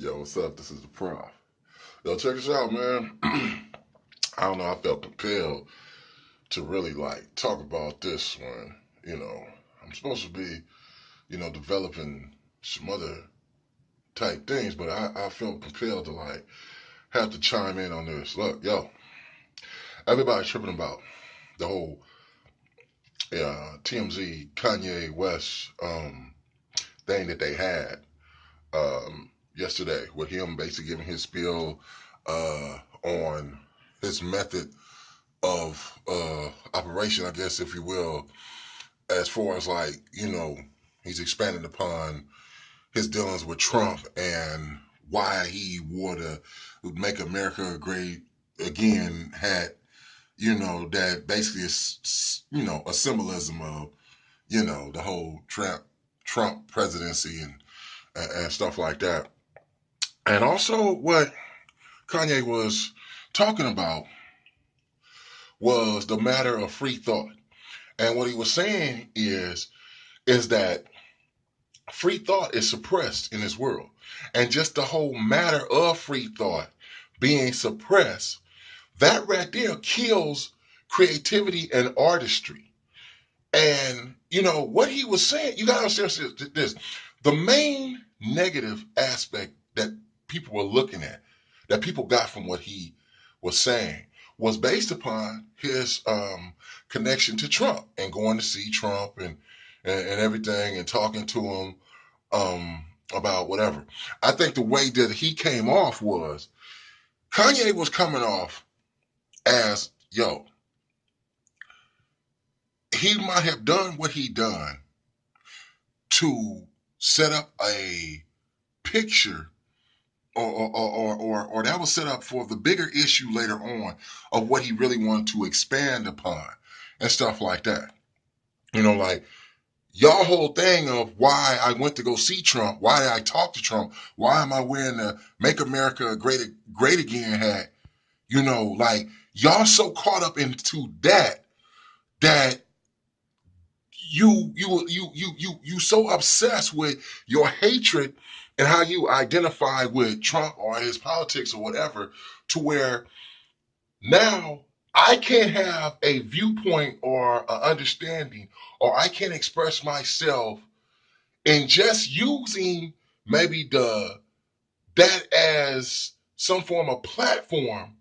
Yo, what's up? This is the Prof. Yo, check this out, man. I don't know. I felt compelled to really talk about this one. You know, I'm supposed to be, developing some other type things, but I felt compelled to have to chime in on this. Look, yo, everybody's tripping about the whole TMZ Kanye West thing that they had yesterday with him basically giving his spiel on his method of operation, I guess, if you will, as far as he's expanded upon his dealings with Trump and why he would make America great again had, that basically is, a symbolism of, the whole Trump presidency and stuff like that. And also what Kanye was talking about was the matter of free thought. And what he was saying is that free thought is suppressed in this world. And just the whole matter of free thought being suppressed, that right there kills creativity and artistry. And, what he was saying, you got to understand this. The main negative aspect that people were looking at, that people got from what he was saying, was based upon his connection to Trump and going to see Trump and everything and talking to him about whatever. I think the way that he came off was Kanye was coming off as, yo, he might have done what he done to set up a picture or that was set up for the bigger issue later on of what he really wanted to expand upon and stuff like that. Like y'all whole thing of why I went to go see Trump, why did I talk to Trump, why am I wearing the Make America Great Again hat? Like y'all so caught up into that you so obsessed with your hatred and how you identify with Trump or his politics or whatever, to where now I can't have a viewpoint or an understanding, or I can't express myself in just using maybe the that as some form of platform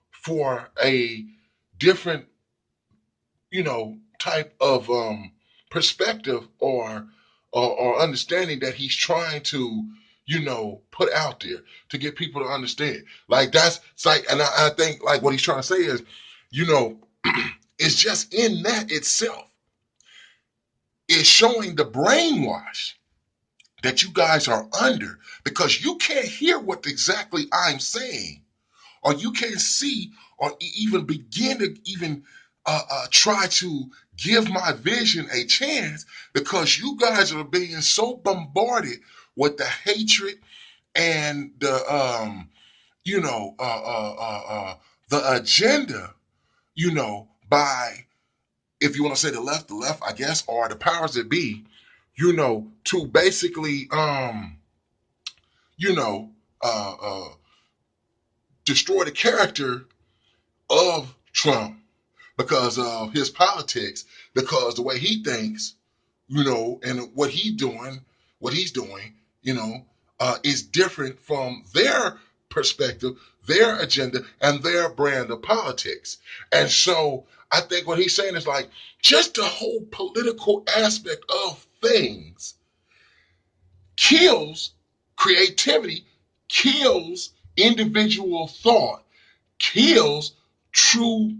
for a different type of perspective or understanding that he's trying to, put out there to get people to understand. Like that's it's like, and I think like what he's trying to say is, you know, it's just in that itself. It's showing the brainwash that you guys are under because you can't hear what exactly I'm saying, or you can't see or even begin to even try to give my vision a chance because you guys are being so bombarded with the hatred and the the agenda, by, if you want to say the left, I guess, or the powers that be, to basically you know uh, uh, destroy the character of Trump because of his politics, because the way he thinks, and what he's doing, is different from their perspective, their agenda, and their brand of politics. And so I think what he's saying is like just the whole political aspect of things kills creativity, kills individual thought, kills true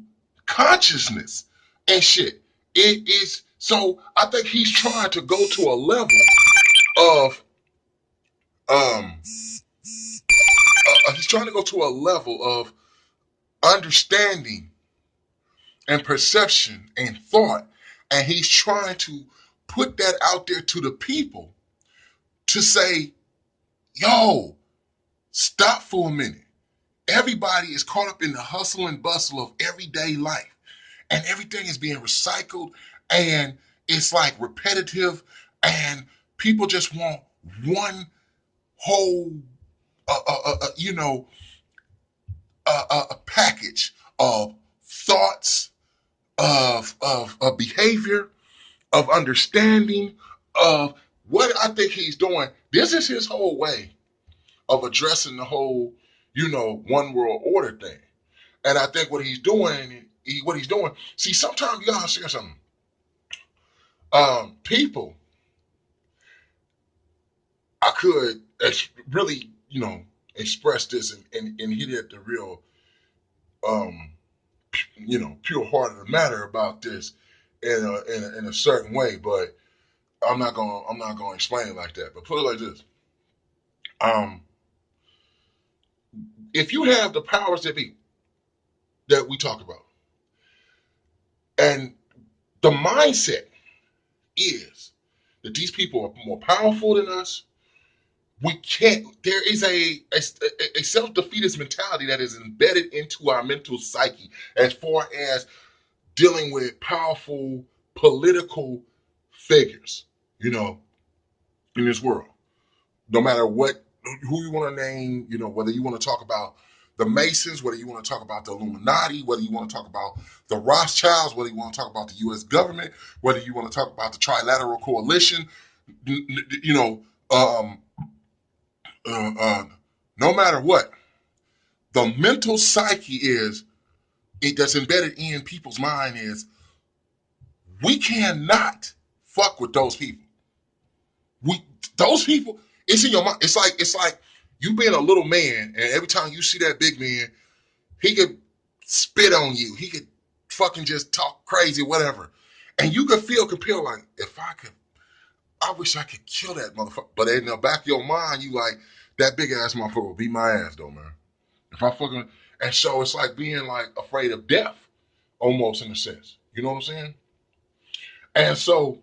consciousness and shit. It is so I think he's trying to go to a level of um he's trying to go to a level of understanding and perception and thought, and he's trying to put that out there to the people to say, yo, stop for a minute. Everybody is caught up in the hustle and bustle of everyday life, and everything is being recycled, and it's like repetitive, and people just want one whole you know, a package of thoughts, of behavior, of understanding, of what I think he's doing. This is his whole way of addressing the whole, one world order thing. And I think what he's doing, see, sometimes you gotta understand something. People, I could really, express this and hit at the real, um, pure heart of the matter about this in a certain way, but I'm not gonna explain it like that. But put it like this: um, if you have the powers that be that we talk about, and the mindset is that these people are more powerful than us, we can't. There is a self defeatist mentality that is embedded into our mental psyche as far as dealing with powerful political figures, in this world. No matter who you want to name, whether you want to talk about the Masons, whether you want to talk about the Illuminati, whether you want to talk about the Rothschilds, whether you want to talk about the U.S. government, whether you want to talk about the Trilateral Coalition, you know, um, uh, uh, no matter what, the mental psyche that's embedded in people's mind is we cannot fuck with those people. We those people, it's in your mind. It's like you being a little man, and every time you see that big man, he could spit on you. He could fucking just talk crazy, whatever. And you could feel compelled, like, I wish I could kill that motherfucker. But in the back of your mind, you like, that big ass motherfucker will beat my ass though, man. If I fucking And so it's like being like afraid of death, almost in a sense. You know what I'm saying? And so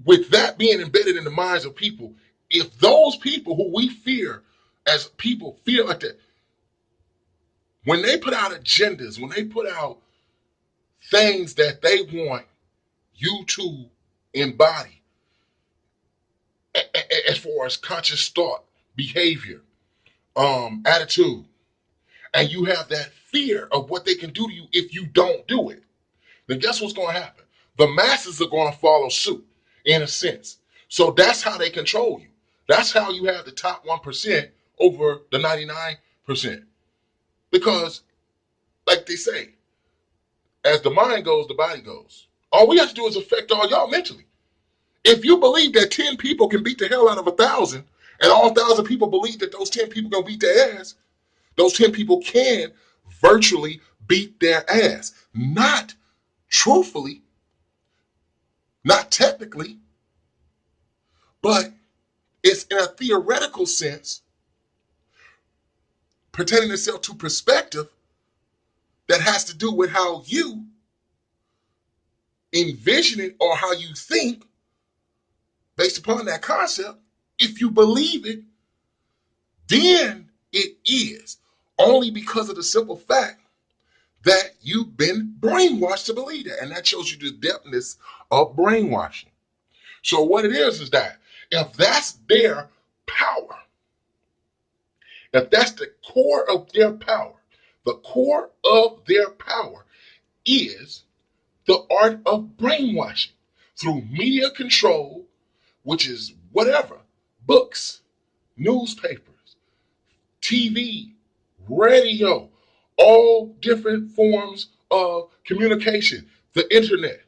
with that being embedded in the minds of people, if those people who we fear as people feel like that, when they put out agendas, when they put out things that they want you to embody, as far as conscious thought, behavior, attitude, and you have that fear of what they can do to you if you don't do it, then guess what's going to happen? The masses are going to follow suit, in a sense. So that's how they control you. That's how you have the top 1% over the 99%. Because, like they say, as the mind goes, the body goes. All we have to do is affect all y'all mentally. If you believe that 10 people can beat the hell out of 1,000, and all 1,000 people believe that those 10 people gonna beat their ass, those 10 people can virtually beat their ass. Not truthfully, not technically, but it's in a theoretical sense pertaining itself to perspective that has to do with how you envision it or how you think based upon that concept. If you believe it, then it is. Only because of the simple fact that you've been brainwashed to believe that. And that shows you the depthness of brainwashing. So what it is that if that's their power, if that's the core of their power, the core of their power is the art of brainwashing through media control, which is whatever, books, newspapers, TV, radio, all different forms of communication, the internet.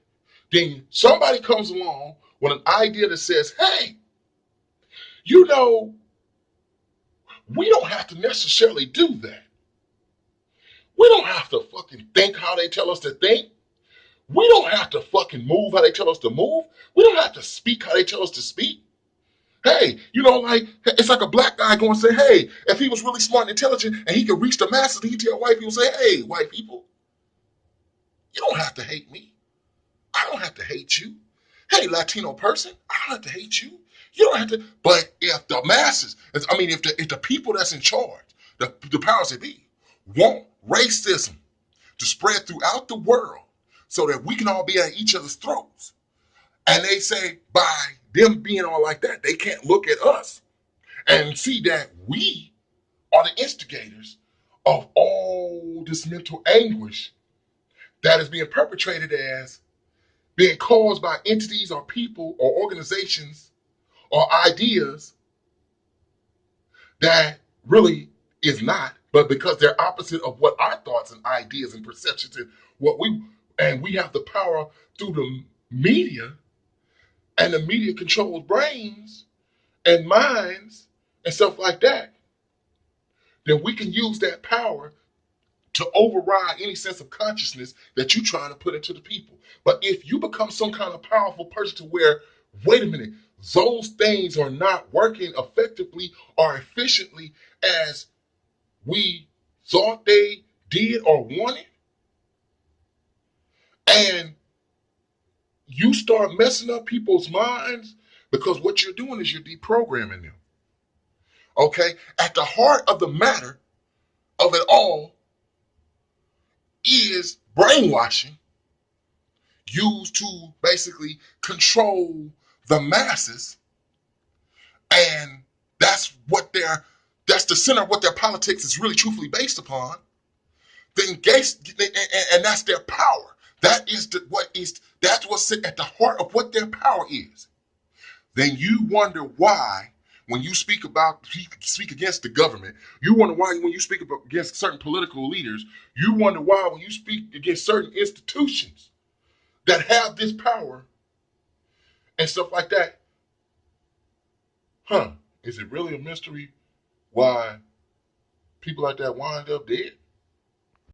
Then somebody comes along with an idea that says, hey, you know, we don't have to necessarily do that. We don't have to fucking think how they tell us to think. We don't have to fucking move how they tell us to move. We don't have to speak how they tell us to speak. Hey, like, it's like a black guy going to say, hey, if he was really smart and intelligent and he could reach the masses, he could tell white people, say, hey, white people, you don't have to hate me. I don't have to hate you. Hey, Latino person, I don't have to hate you. You don't have to. But if the masses, if the people that's in charge, the powers that be, want racism to spread throughout the world so that we can all be at each other's throats, and they say by them being all like that, they can't look at us and see that we are the instigators of all this mental anguish that is being perpetrated as being caused by entities or people or organizations or ideas that really is not, but because they're opposite of what our thoughts and ideas and perceptions and we have the power through the media, and the media controls brains and minds and stuff like that, then we can use that power to override any sense of consciousness that you're trying to put into the people. But if you become some kind of powerful person to where, wait a minute, those things are not working effectively or efficiently as we thought they did or wanted, and you start messing up people's minds because what you're doing is you're deprogramming them. Okay? At the heart of the matter of it all is brainwashing used to basically control the masses, and that's the center of what their politics is really truthfully based upon. And that's their power. That's what's at the heart of what their power is. Then you wonder why when you speak against the government, you wonder why when you speak against certain political leaders, you wonder why when you speak against certain institutions that have this power and stuff like that. Is it really a mystery why people like that wind up dead?